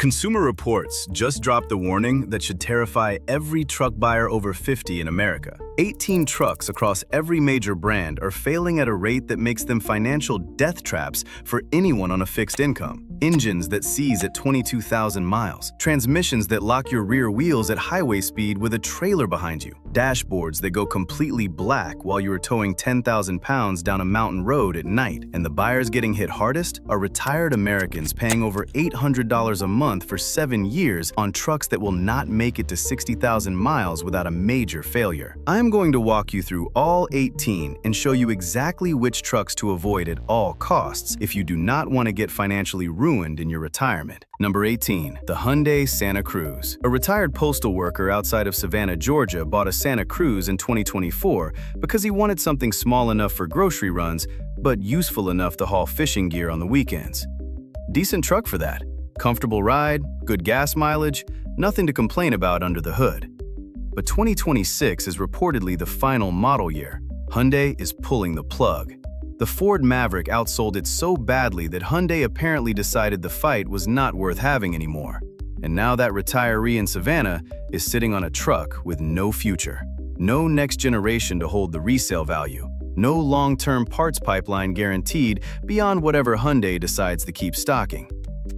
Consumer Reports just dropped the warning that should terrify every truck buyer over 50 in America. 18 trucks across every major brand are failing at a rate that makes them financial death traps for anyone on a fixed income. Engines that seize at 22,000 miles. Transmissions that lock your rear wheels at highway speed with a trailer behind you. Dashboards that go completely black while you are towing 10,000 pounds down a mountain road at night. And the buyers getting hit hardest are retired Americans paying over $800 a month for 7 years on trucks that will not make it to 60,000 miles without a major failure. I'm going to walk you through all 18 and show you exactly which trucks to avoid at all costs if you do not want to get financially ruined in your retirement. Number 18. The Hyundai Santa Cruz. A retired postal worker outside of Savannah, Georgia bought a Santa Cruz in 2024 because he wanted something small enough for grocery runs, but useful enough to haul fishing gear on the weekends. Decent truck for that. Comfortable ride, good gas mileage, nothing to complain about under the hood. But 2026 is reportedly the final model year. Hyundai is pulling the plug. The Ford Maverick outsold it so badly that Hyundai apparently decided the fight was not worth having anymore. And now that retiree in Savannah is sitting on a truck with no future. No next generation to hold the resale value. No long-term parts pipeline guaranteed beyond whatever Hyundai decides to keep stocking.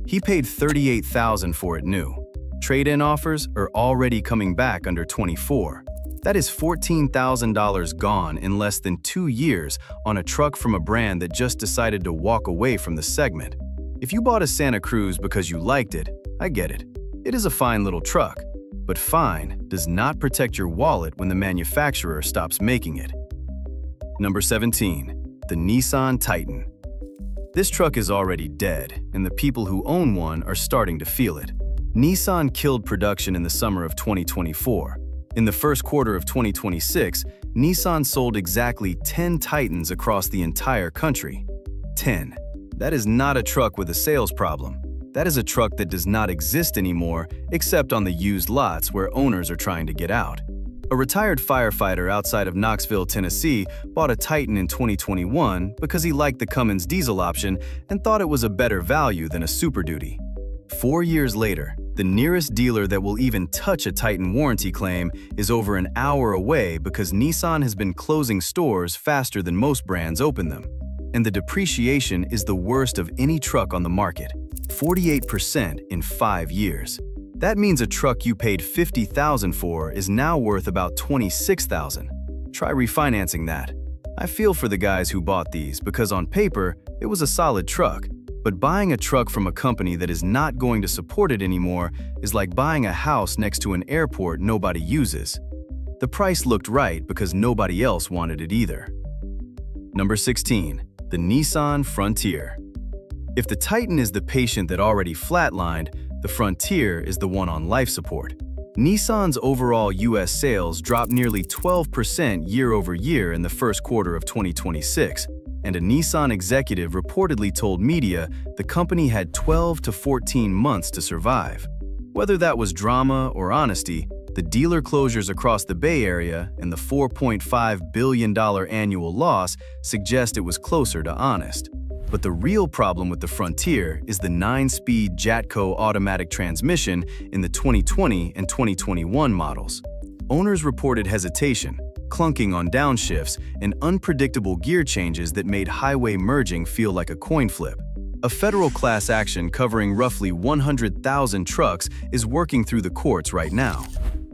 He paid $38,000 for it new. Trade-in offers are already coming back under 24. That is $14,000 gone in less than 2 years on a truck from a brand that just decided to walk away from the segment. If you bought a Santa Cruz because you liked it, I get it. It is a fine little truck, but fine does not protect your wallet when the manufacturer stops making it. Number 17. The Nissan Titan. This truck is already dead, and the people who own one are starting to feel it. Nissan killed production in the summer of 2024. In the first quarter of 2026, Nissan sold exactly 10 Titans across the entire country. 10. That is not a truck with a sales problem. That is a truck that does not exist anymore except on the used lots where owners are trying to get out. A retired firefighter outside of Knoxville, Tennessee, bought a Titan in 2021 because he liked the Cummins diesel option and thought it was a better value than a Super Duty. 4 years later, the nearest dealer that will even touch a Titan warranty claim is over an hour away because Nissan has been closing stores faster than most brands open them. And the depreciation is the worst of any truck on the market, 48% in 5 years. That means a truck you paid $50,000 for is now worth about $26,000. Try refinancing that. I feel for the guys who bought these because on paper, it was a solid truck. But buying a truck from a company that is not going to support it anymore is like buying a house next to an airport nobody uses. The price looked right because nobody else wanted it either. Number 16. The Nissan Frontier. If the Titan is the patient that already flatlined, the Frontier is the one on life support. Nissan's overall U.S. sales dropped nearly 12% year over year in the first quarter of 2026. And a Nissan executive reportedly told media the company had 12 to 14 months to survive. Whether that was drama or honesty, the dealer closures across the Bay Area and the $4.5 billion annual loss suggest it was closer to honest. But the real problem with the Frontier is the 9-speed Jatco automatic transmission in the 2020 and 2021 models. Owners reported hesitation, clunking on downshifts, and unpredictable gear changes that made highway merging feel like a coin flip. A federal class action covering roughly 100,000 trucks is working through the courts right now.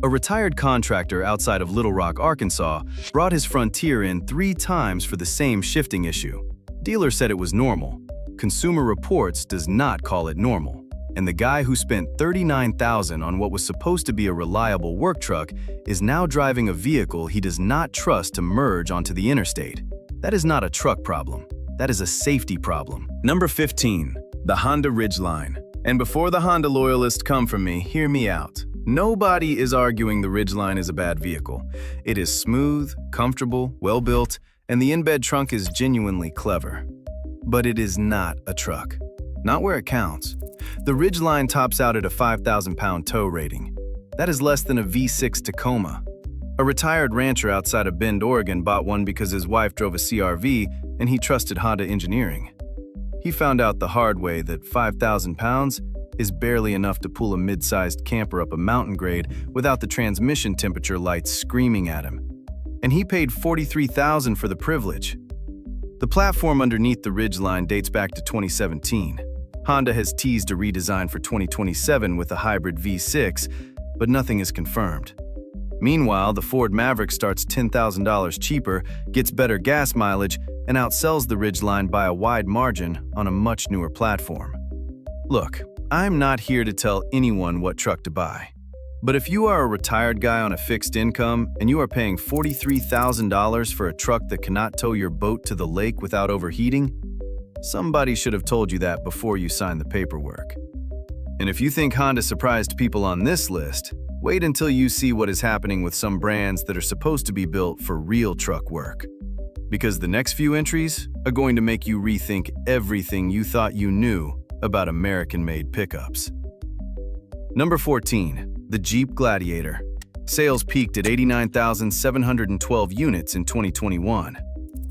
A retired contractor outside of Little Rock, Arkansas, brought his Frontier in 3 times for the same shifting issue. Dealer said it was normal. Consumer Reports does not call it normal. And the guy who spent $39,000 on what was supposed to be a reliable work truck is now driving a vehicle he does not trust to merge onto the interstate. That is not a truck problem. That is a safety problem. Number 15. The Honda Ridgeline. And before the Honda loyalists come from me, hear me out. Nobody is arguing the Ridgeline is a bad vehicle. It is smooth, comfortable, well-built, and the in-bed trunk is genuinely clever. But it is not a truck. Not where it counts. The Ridgeline tops out at a 5,000-pound tow rating. That is less than a V6 Tacoma. A retired rancher outside of Bend, Oregon bought one because his wife drove a CR-V and he trusted Honda engineering. He found out the hard way that 5,000 pounds is barely enough to pull a mid-sized camper up a mountain grade without the transmission temperature lights screaming at him. And he paid $43,000 for the privilege. The platform underneath the Ridgeline dates back to 2017. Honda has teased a redesign for 2027 with a hybrid V6, but nothing is confirmed. Meanwhile, the Ford Maverick starts $10,000 cheaper, gets better gas mileage, and outsells the Ridgeline by a wide margin on a much newer platform. Look, I'm not here to tell anyone what truck to buy. But if you are a retired guy on a fixed income and you are paying $43,000 for a truck that cannot tow your boat to the lake without overheating, somebody should have told you that before you signed the paperwork. And if you think Honda surprised people on this list, wait until you see what is happening with some brands that are supposed to be built for real truck work. Because the next few entries are going to make you rethink everything you thought you knew about American-made pickups. Number 14. The Jeep Gladiator. Sales peaked at 89,712 units in 2021.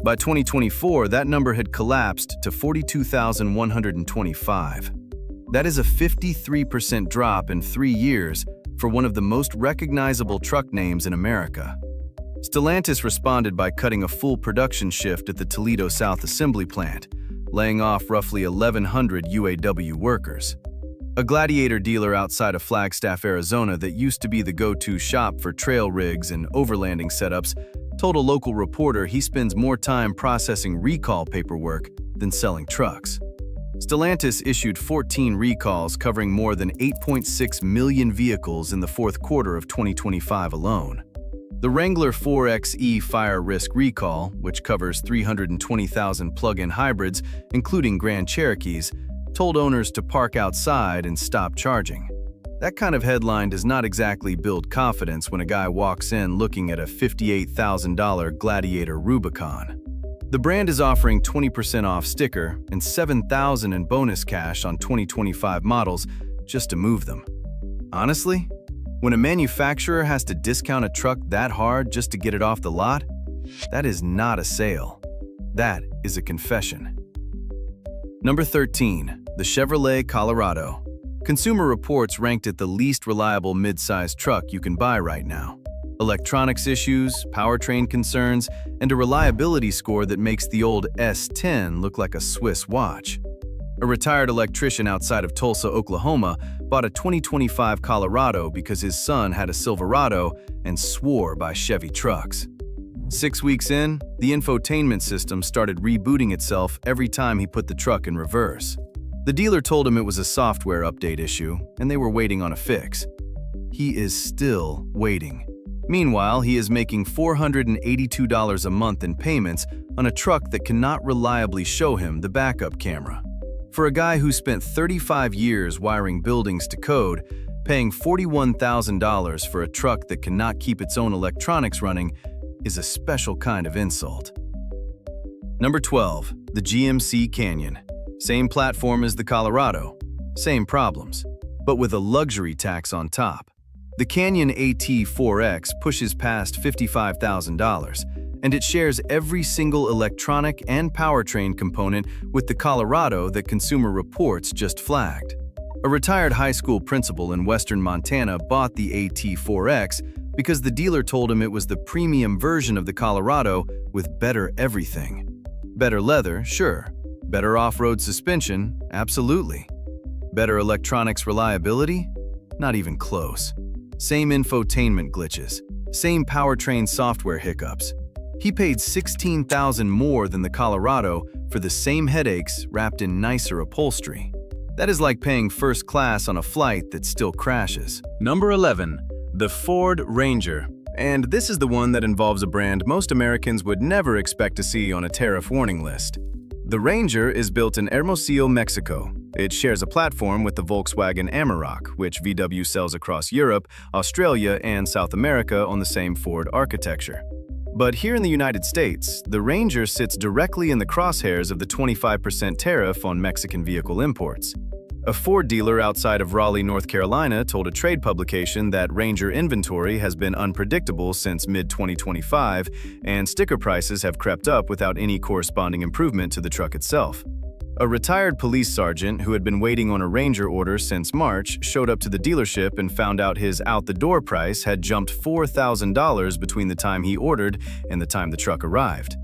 By 2024, that number had collapsed to 42,125. That is a 53% drop in 3 years for one of the most recognizable truck names in America. Stellantis responded by cutting a full production shift at the Toledo South Assembly Plant, laying off roughly 1,100 UAW workers. A Gladiator dealer outside of Flagstaff, Arizona that used to be the go-to shop for trail rigs and overlanding setups told a local reporter he spends more time processing recall paperwork than selling trucks. Stellantis issued 14 recalls covering more than 8.6 million vehicles in the fourth quarter of 2025 alone. The Wrangler 4xe fire risk recall, which covers 320,000 plug-in hybrids, including Grand Cherokees, told owners to park outside and stop charging. That kind of headline does not exactly build confidence when a guy walks in looking at a $58,000 Gladiator Rubicon. The brand is offering 20% off sticker and $7,000 in bonus cash on 2025 models just to move them. Honestly, when a manufacturer has to discount a truck that hard just to get it off the lot, that is not a sale. That is a confession. Number 13. The Chevrolet Colorado. Consumer Reports ranked it the least reliable mid-sized truck you can buy right now. Electronics issues, powertrain concerns, and a reliability score that makes the old S10 look like a Swiss watch. A retired electrician outside of Tulsa, Oklahoma, bought a 2025 Colorado because his son had a Silverado and swore by Chevy trucks. 6 weeks in, the infotainment system started rebooting itself every time he put the truck in reverse. The dealer told him it was a software update issue, and they were waiting on a fix. He is still waiting. Meanwhile, he is making $482 a month in payments on a truck that cannot reliably show him the backup camera. For a guy who spent 35 years wiring buildings to code, paying $41,000 for a truck that cannot keep its own electronics running is a special kind of insult. Number 12. The GMC Canyon. Same platform as the Colorado. Same problems, but with a luxury tax on top. The Canyon AT4X pushes past $55,000, and it shares every single electronic and powertrain component with the Colorado that Consumer Reports just flagged. A retired high school principal in western Montana bought the AT4X because the dealer told him it was the premium version of the Colorado with better everything. Better leather, sure. Better off-road suspension, absolutely. Better electronics reliability? Not even close. Same infotainment glitches. Same powertrain software hiccups. He paid $16,000 more than the Colorado for the same headaches wrapped in nicer upholstery. That is like paying first class on a flight that still crashes. Number 11. The Ford Ranger. And this is the one that involves a brand most Americans would never expect to see on a tariff warning list. The Ranger is built in Hermosillo, Mexico. It shares a platform with the Volkswagen Amarok, which VW sells across Europe, Australia, and South America on the same Ford architecture. But here in the United States, the Ranger sits directly in the crosshairs of the 25% tariff on Mexican vehicle imports. A Ford dealer outside of Raleigh, North Carolina, told a trade publication that Ranger inventory has been unpredictable since mid-2025, and sticker prices have crept up without any corresponding improvement to the truck itself. A retired police sergeant who had been waiting on a Ranger order since March showed up to the dealership and found out his out-the-door price had jumped $4,000 between the time he ordered and the time the truck arrived.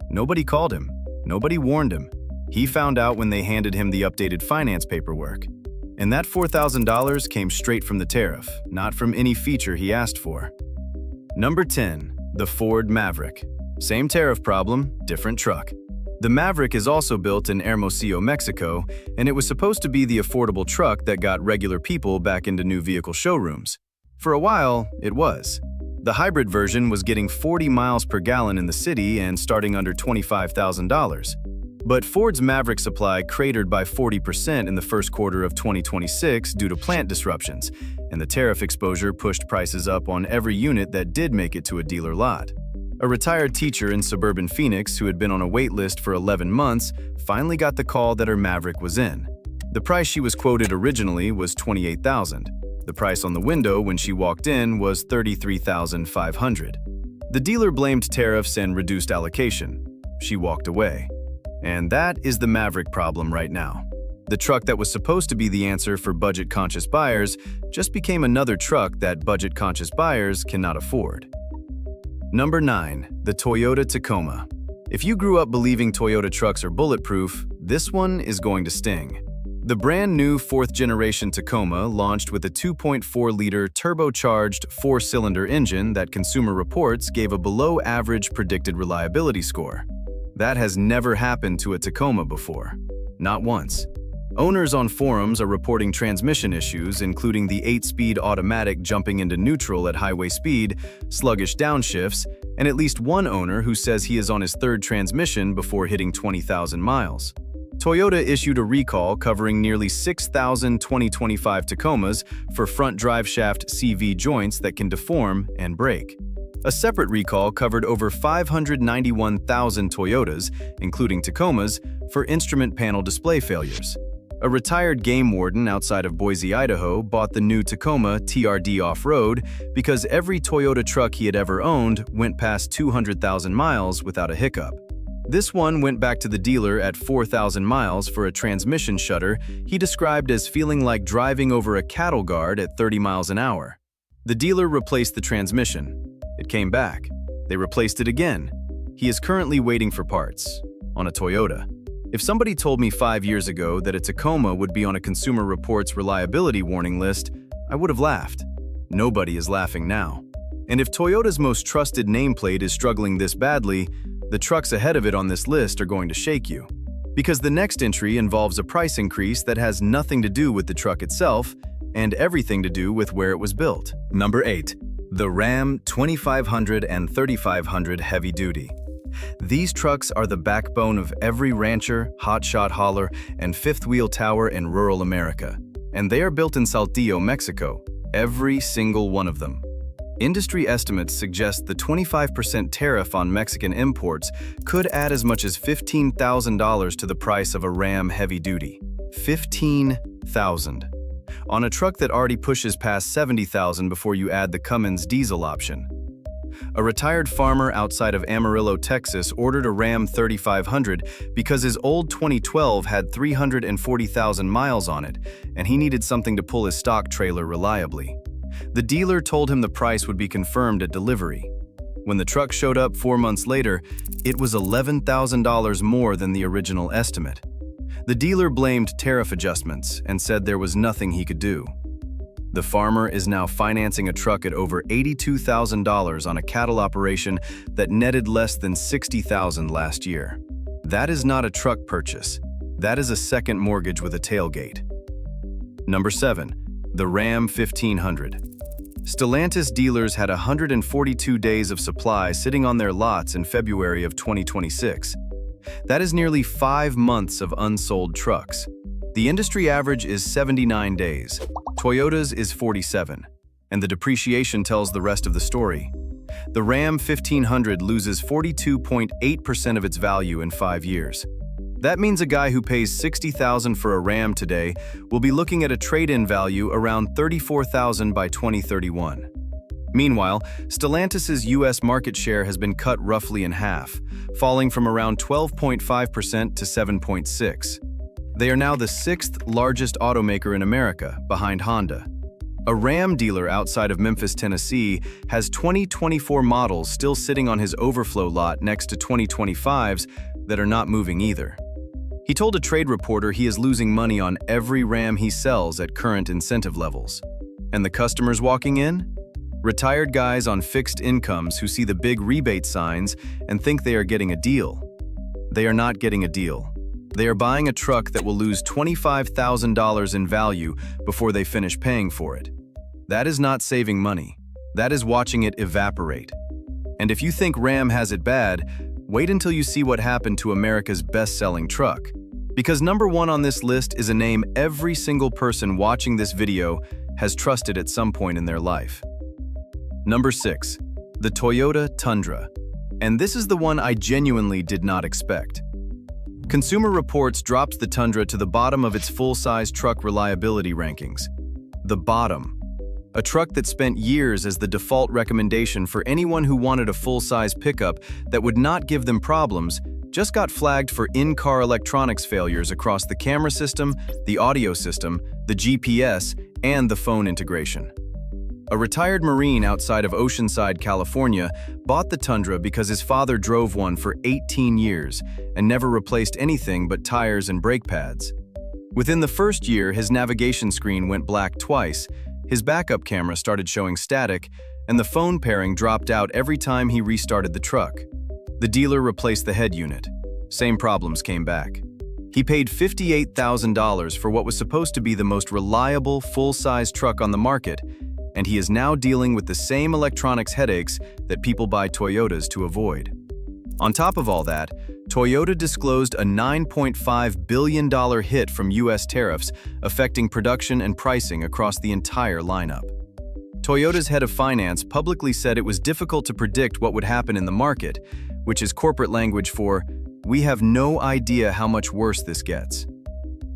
Nobody called him. Nobody warned him. He found out when they handed him the updated finance paperwork. And that $4,000 came straight from the tariff, not from any feature he asked for. Number 10. The Ford Maverick. Same tariff problem, different truck. The Maverick is also built in Hermosillo, Mexico, and it was supposed to be the affordable truck that got regular people back into new vehicle showrooms. For a while, it was. The hybrid version was getting 40 miles per gallon in the city and starting under $25,000. But Ford's Maverick supply cratered by 40% in the first quarter of 2026 due to plant disruptions, and the tariff exposure pushed prices up on every unit that did make it to a dealer lot. A retired teacher in suburban Phoenix who had been on a wait list for 11 months finally got the call that her Maverick was in. The price she was quoted originally was $28,000. The price on the window when she walked in was $33,500. The dealer blamed tariffs and reduced allocation. She walked away. And that is the Maverick problem right now. The truck that was supposed to be the answer for budget-conscious buyers just became another truck that budget-conscious buyers cannot afford. Number 9. The Toyota Tacoma. If you grew up believing Toyota trucks are bulletproof, this one is going to sting. The brand new 4th-generation Tacoma launched with a 2.4-liter turbocharged 4-cylinder engine that Consumer Reports gave a below-average predicted reliability score. That has never happened to a Tacoma before. Not once. Owners on forums are reporting transmission issues, including the 8-speed automatic jumping into neutral at highway speed, sluggish downshifts, and at least one owner who says he is on his 3rd transmission before hitting 20,000 miles. Toyota issued a recall covering nearly 6,000 2025 Tacomas for front driveshaft CV joints that can deform and break. A separate recall covered over 591,000 Toyotas, including Tacomas, for instrument panel display failures. A retired game warden outside of Boise, Idaho, bought the new Tacoma TRD off-road because every Toyota truck he had ever owned went past 200,000 miles without a hiccup. This one went back to the dealer at 4,000 miles for a transmission shudder he described as feeling like driving over a cattle guard at 30 miles an hour. The dealer replaced the transmission. It came back. They replaced it again. He is currently waiting for parts on a Toyota. If somebody told me 5 years ago that a Tacoma would be on a Consumer Reports reliability warning list, I would have laughed. Nobody is laughing now. And if Toyota's most trusted nameplate is struggling this badly, the trucks ahead of it on this list are going to shake you. Because the next entry involves a price increase that has nothing to do with the truck itself and everything to do with where it was built. Number 8. The Ram 2500 and 3500 Heavy Duty. These trucks are the backbone of every rancher, hotshot hauler, and fifth-wheel tower in rural America. And they are built in Saltillo, Mexico, every single one of them. Industry estimates suggest the 25% tariff on Mexican imports could add as much as $15,000 to the price of a Ram Heavy Duty. $15,000. On a truck that already pushes past $70,000 before you add the Cummins diesel option. A retired farmer outside of Amarillo, Texas ordered a Ram 3500 because his old 2012 had 340,000 miles on it, and he needed something to pull his stock trailer reliably. The dealer told him the price would be confirmed at delivery. When the truck showed up 4 months later, it was $11,000 more than the original estimate. The dealer blamed tariff adjustments and said there was nothing he could do. The farmer is now financing a truck at over $82,000 on a cattle operation that netted less than $60,000 last year. That is not a truck purchase. That is a second mortgage with a tailgate. Number 7. The Ram 1500. Stellantis dealers had 142 days of supply sitting on their lots in February of 2026. That is nearly 5 months of unsold trucks. The industry average is 79 days. Toyota's is 47. And the depreciation tells the rest of the story. The Ram 1500 loses 42.8% of its value in 5 years. That means a guy who pays $60,000 for a Ram today will be looking at a trade-in value around $34,000 by 2031. Meanwhile, Stellantis' U.S. market share has been cut roughly in half, falling from around 12.5% to 7.6%. They are now the sixth largest automaker in America, behind Honda. A Ram dealer outside of Memphis, Tennessee, has 2024 models still sitting on his overflow lot next to 2025s that are not moving either. He told a trade reporter he is losing money on every Ram he sells at current incentive levels. And the customers walking in? Retired guys on fixed incomes who see the big rebate signs and think they are getting a deal. They are not getting a deal. They are buying a truck that will lose $25,000 in value before they finish paying for it. That is not saving money. That is watching it evaporate. And if you think Ram has it bad, wait until you see what happened to America's best-selling truck. Because number one on this list is a name every single person watching this video has trusted at some point in their life. Number 6, the Toyota Tundra. And this is the one I genuinely did not expect. Consumer Reports drops the Tundra to the bottom of its full-size truck reliability rankings. The bottom. A truck that spent years as the default recommendation for anyone who wanted a full-size pickup that would not give them problems, just got flagged for in-car electronics failures across the camera system, the audio system, the GPS, and the phone integration. A retired Marine outside of Oceanside, California, bought the Tundra because his father drove one for 18 years and never replaced anything but tires and brake pads. Within the first year, his navigation screen went black twice, his backup camera started showing static, and the phone pairing dropped out every time he restarted the truck. The dealer replaced the head unit. Same problems came back. He paid $58,000 for what was supposed to be the most reliable, full-size truck on the market, and he is now dealing with the same electronics headaches that people buy Toyotas to avoid. On top of all that, Toyota disclosed a $9.5 billion hit from U.S. tariffs affecting production and pricing across the entire lineup. Toyota's head of finance publicly said it was difficult to predict what would happen in the market, which is corporate language for, "We have no idea how much worse this gets."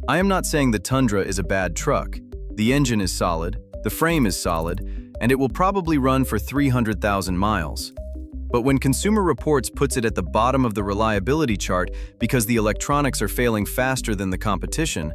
I am not saying the Tundra is a bad truck. The engine is solid, the frame is solid, and it will probably run for 300,000 miles. But when Consumer Reports puts it at the bottom of the reliability chart because the electronics are failing faster than the competition,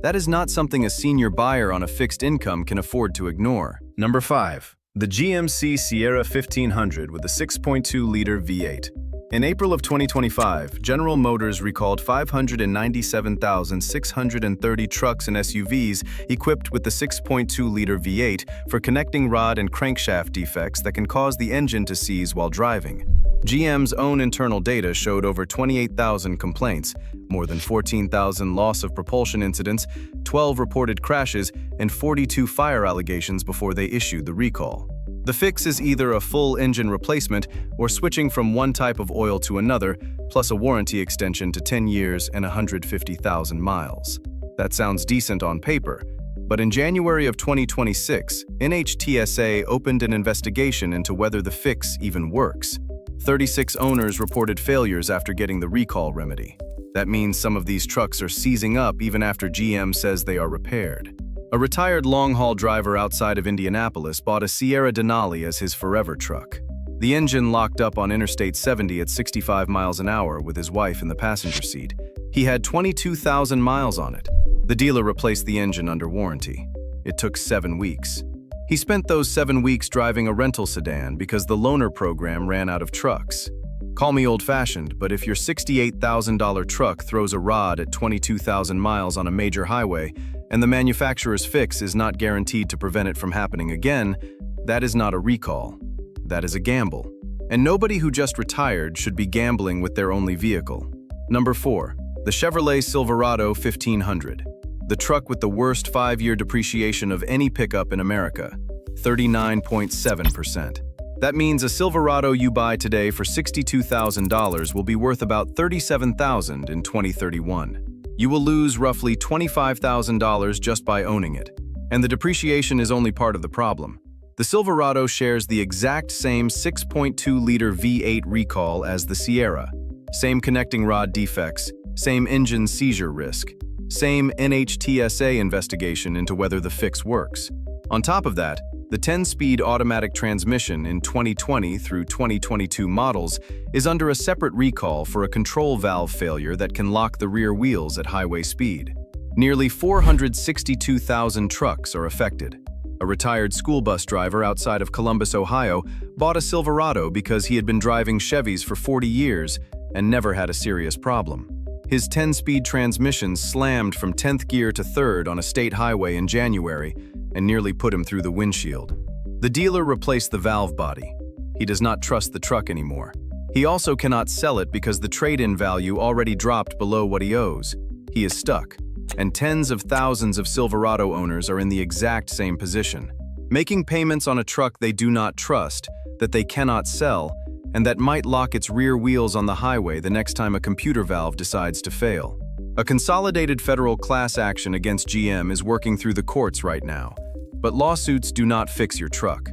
that is not something a senior buyer on a fixed income can afford to ignore. Number 5. The GMC Sierra 1500 with a 6.2-liter V8. In April of 2025, General Motors recalled 597,630 trucks and SUVs equipped with the 6.2-liter V8 for connecting rod and crankshaft defects that can cause the engine to seize while driving. GM's own internal data showed over 28,000 complaints, more than 14,000 loss of propulsion incidents, 12 reported crashes, and 42 fire allegations before they issued the recall. The fix is either a full engine replacement or switching from one type of oil to another, plus a warranty extension to 10 years and 150,000 miles. That sounds decent on paper, but in January of 2026, NHTSA opened an investigation into whether the fix even works. 36 owners reported failures after getting the recall remedy. That means some of these trucks are seizing up even after GM says they are repaired. A retired long-haul driver outside of Indianapolis bought a Sierra Denali as his forever truck. The engine locked up on Interstate 70 at 65 miles an hour with his wife in the passenger seat. He had 22,000 miles on it. The dealer replaced the engine under warranty. It took 7 weeks. He spent those 7 weeks driving a rental sedan because the loaner program ran out of trucks. Call me old-fashioned, but if your $68,000 truck throws a rod at 22,000 miles on a major highway, and the manufacturer's fix is not guaranteed to prevent it from happening again, that is not a recall. That is a gamble. And nobody who just retired should be gambling with their only vehicle. Number 4. The Chevrolet Silverado 1500. The truck with the worst 5-year depreciation of any pickup in America, 39.7%. That means a Silverado you buy today for $62,000 will be worth about $37,000 in 2031. You will lose roughly $25,000 just by owning it. And the depreciation is only part of the problem. The Silverado shares the exact same 6.2-liter V8 recall as the Sierra. Same connecting rod defects, same engine seizure risk, same NHTSA investigation into whether the fix works. On top of that, the 10-speed automatic transmission in 2020 through 2022 models is under a separate recall for a control valve failure that can lock the rear wheels at highway speed. Nearly 462,000 trucks are affected. A retired school bus driver outside of Columbus, Ohio, bought a Silverado because he had been driving Chevys for 40 years and never had a serious problem. His 10-speed transmission slammed from 10th gear to 3rd on a state highway in January and nearly put him through the windshield. The dealer replaced the valve body. He does not trust the truck anymore. He also cannot sell it because the trade-in value already dropped below what he owes. He is stuck, and tens of thousands of Silverado owners are in the exact same position, making payments on a truck they do not trust, that they cannot sell, and that might lock its rear wheels on the highway the next time a computer valve decides to fail. A consolidated federal class action against GM is working through the courts right now, but lawsuits do not fix your truck.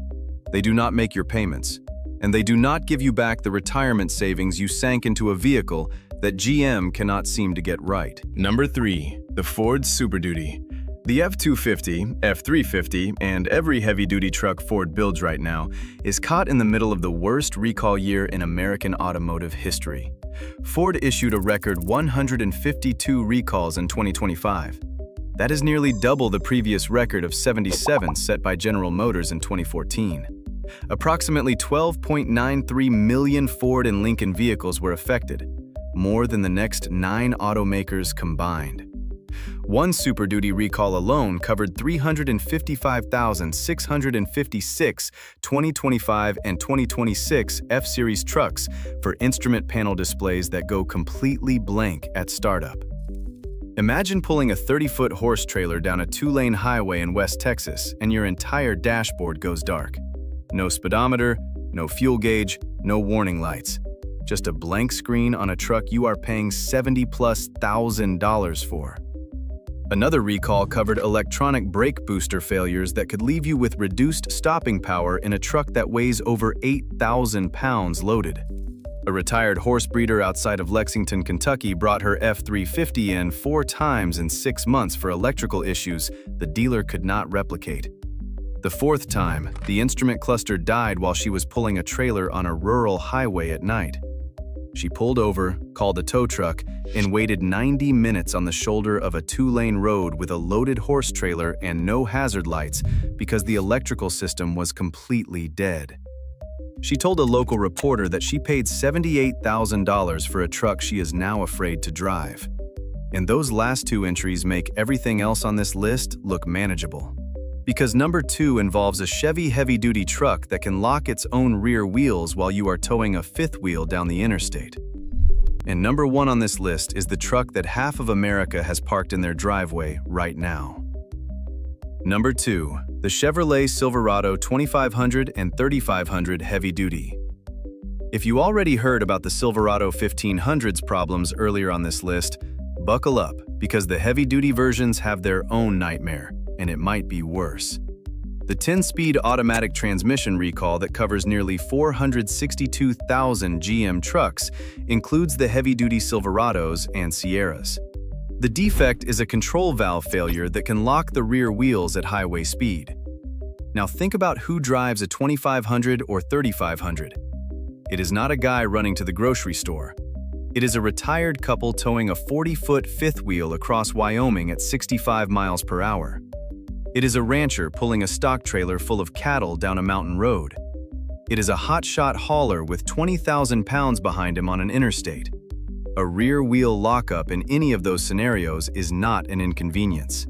They do not make your payments, and they do not give you back the retirement savings you sank into a vehicle that GM cannot seem to get right. Number 3. The Ford Super Duty. The F-250, F-350, and every heavy-duty truck Ford builds right now is caught in the middle of the worst recall year in American automotive history. Ford issued a record 152 recalls in 2025. That is nearly double the previous record of 77 set by General Motors in 2014. Approximately 12.93 million Ford and Lincoln vehicles were affected, more than the next 9 automakers combined. One Super Duty recall alone covered 355,656 2025 and 2026 F-Series trucks for instrument panel displays that go completely blank at startup. Imagine pulling a 30-foot horse trailer down a 2-lane highway in West Texas and your entire dashboard goes dark. No speedometer, no fuel gauge, no warning lights. Just a blank screen on a truck you are paying $70,000+ for. Another recall covered electronic brake booster failures that could leave you with reduced stopping power in a truck that weighs over 8,000 pounds loaded. A retired horse breeder outside of Lexington, Kentucky brought her F-350 in 4 times in 6 months for electrical issues the dealer could not replicate. The 4th time, the instrument cluster died while she was pulling a trailer on a rural highway at night. She pulled over, called a tow truck, and waited 90 minutes on the shoulder of a 2-lane road with a loaded horse trailer and no hazard lights because the electrical system was completely dead. She told a local reporter that she paid $78,000 for a truck she is now afraid to drive. And those last 2 entries make everything else on this list look manageable. Because number 2 involves a Chevy heavy-duty truck that can lock its own rear wheels while you are towing a 5th wheel down the interstate. And number 1 on this list is the truck that half of America has parked in their driveway right now. Number 2, the Chevrolet Silverado 2500 and 3500 heavy-duty. If you already heard about the Silverado 1500's problems earlier on this list, buckle up because the heavy-duty versions have their own nightmare, and it might be worse. The 10-speed automatic transmission recall that covers nearly 462,000 GM trucks includes the heavy-duty Silverados and Sierras. The defect is a control valve failure that can lock the rear wheels at highway speed. Now think about who drives a 2500 or 3500. It is not a guy running to the grocery store. It is a retired couple towing a 40-foot 5th wheel across Wyoming at 65 miles per hour. It is a rancher pulling a stock trailer full of cattle down a mountain road. It is a hotshot hauler with 20,000 pounds behind him on an interstate. A rear wheel lockup in any of those scenarios is not an inconvenience.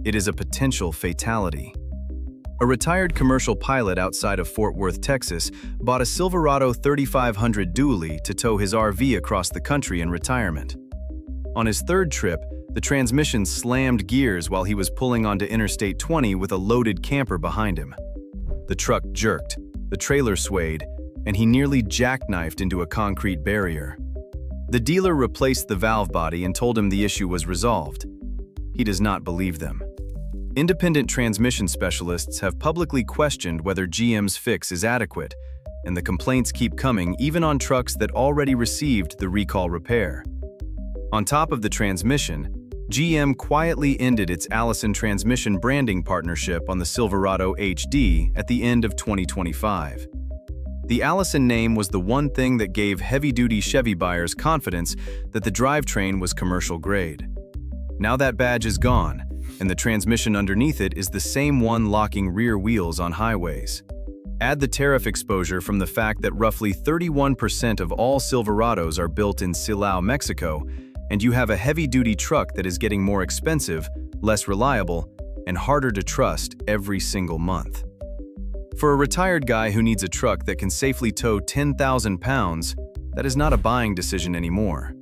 It is a potential fatality. A retired commercial pilot outside of Fort Worth, Texas, bought a Silverado 3500 dually to tow his RV across the country in retirement. On his 3rd trip, the transmission slammed gears while he was pulling onto Interstate 20 with a loaded camper behind him. The truck jerked, the trailer swayed, and he nearly jackknifed into a concrete barrier. The dealer replaced the valve body and told him the issue was resolved. He does not believe them. Independent transmission specialists have publicly questioned whether GM's fix is adequate, and the complaints keep coming even on trucks that already received the recall repair. On top of the transmission, GM quietly ended its Allison transmission branding partnership on the Silverado HD at the end of 2025. The Allison name was the one thing that gave heavy-duty Chevy buyers confidence that the drivetrain was commercial grade. Now that badge is gone, and the transmission underneath it is the same one locking rear wheels on highways. Add the tariff exposure from the fact that roughly 31% of all Silverados are built in Silao, Mexico, and you have a heavy-duty truck that is getting more expensive, less reliable, and harder to trust every single month. For a retired guy who needs a truck that can safely tow 10,000 pounds, that is not a buying decision anymore.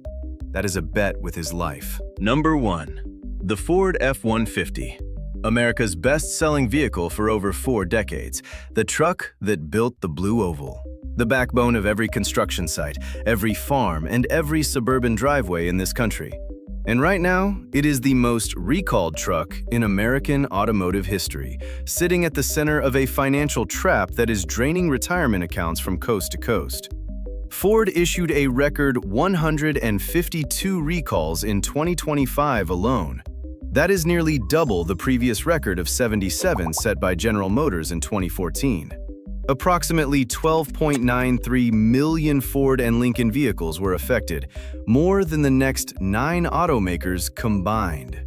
That is a bet with his life. Number 1. The Ford F-150. America's best-selling vehicle for over 4 decades. The truck that built the Blue Oval. The backbone of every construction site, every farm, and every suburban driveway in this country. And right now, it is the most recalled truck in American automotive history, sitting at the center of a financial trap that is draining retirement accounts from coast to coast. Ford issued a record 152 recalls in 2025 alone. That is nearly double the previous record of 77 set by General Motors in 2014. Approximately 12.93 million Ford and Lincoln vehicles were affected, more than the next 9 automakers combined.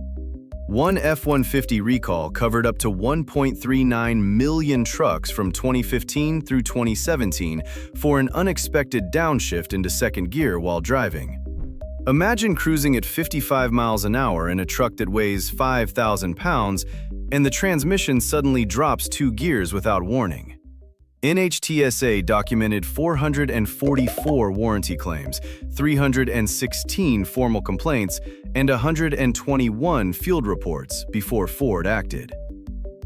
One F-150 recall covered up to 1.39 million trucks from 2015 through 2017 for an unexpected downshift into second gear while driving. Imagine cruising at 55 miles an hour in a truck that weighs 5,000 pounds and the transmission suddenly drops 2 gears without warning. NHTSA documented 444 warranty claims, 316 formal complaints, and 121 field reports before Ford acted.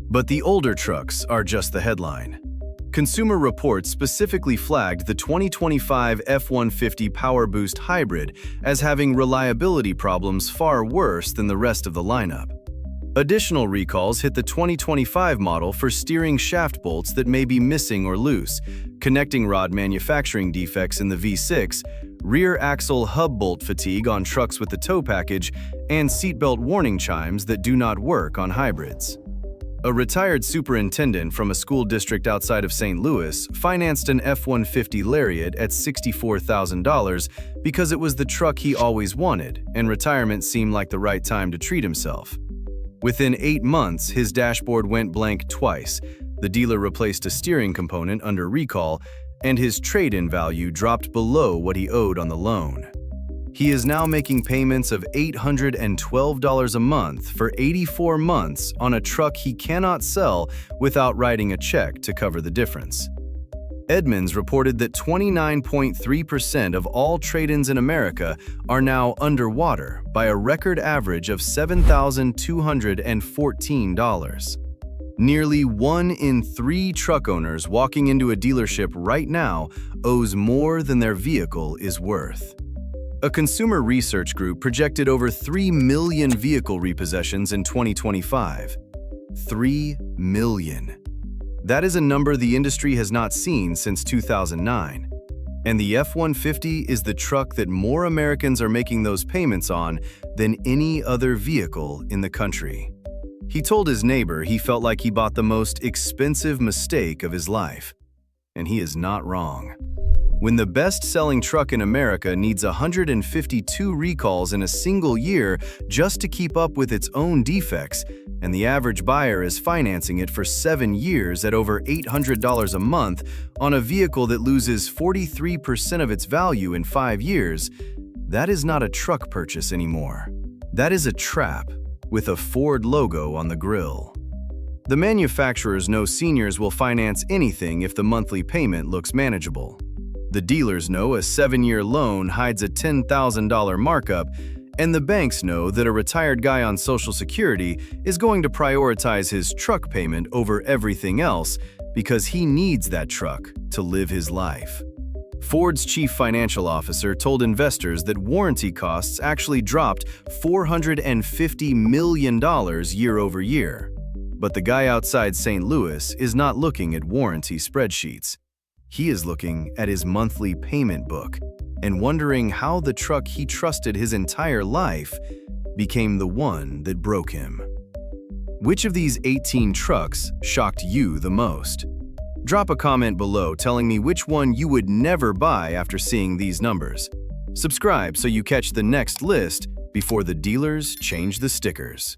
But the older trucks are just the headline. Consumer Reports specifically flagged the 2025 F-150 Power Boost Hybrid as having reliability problems far worse than the rest of the lineup. Additional recalls hit the 2025 model for steering shaft bolts that may be missing or loose, connecting rod manufacturing defects in the V6, rear axle hub bolt fatigue on trucks with the tow package, and seatbelt warning chimes that do not work on hybrids. A retired superintendent from a school district outside of St. Louis financed an F-150 Lariat at $64,000 because it was the truck he always wanted, and retirement seemed like the right time to treat himself. Within 8 months, his dashboard went blank twice, the dealer replaced a steering component under recall, and his trade-in value dropped below what he owed on the loan. He is now making payments of $812 a month for 84 months on a truck he cannot sell without writing a check to cover the difference. Edmunds reported that 29.3% of all trade-ins in America are now underwater by a record average of $7,214. Nearly 1 in 3 truck owners walking into a dealership right now owes more than their vehicle is worth. A consumer research group projected over 3 million vehicle repossessions in 2025. 3 million. That is a number the industry has not seen since 2009. And the F-150 is the truck that more Americans are making those payments on than any other vehicle in the country. He told his neighbor he felt like he bought the most expensive mistake of his life. And he is not wrong. When the best-selling truck in America needs 152 recalls in a single year just to keep up with its own defects, and the average buyer is financing it for 7 years at over $800 a month on a vehicle that loses 43% of its value in 5 years, that is not a truck purchase anymore. That is a trap with a Ford logo on the grille. The manufacturers know seniors will finance anything if the monthly payment looks manageable. The dealers know a 7-year loan hides a $10,000 markup, and the banks know that a retired guy on Social Security is going to prioritize his truck payment over everything else because he needs that truck to live his life. Ford's chief financial officer told investors that warranty costs actually dropped $450 million year over year. But the guy outside St. Louis is not looking at warranty spreadsheets. He is looking at his monthly payment book and wondering how the truck he trusted his entire life became the one that broke him. Which of these 18 trucks shocked you the most? Drop a comment below telling me which one you would never buy after seeing these numbers. Subscribe so you catch the next list before the dealers change the stickers.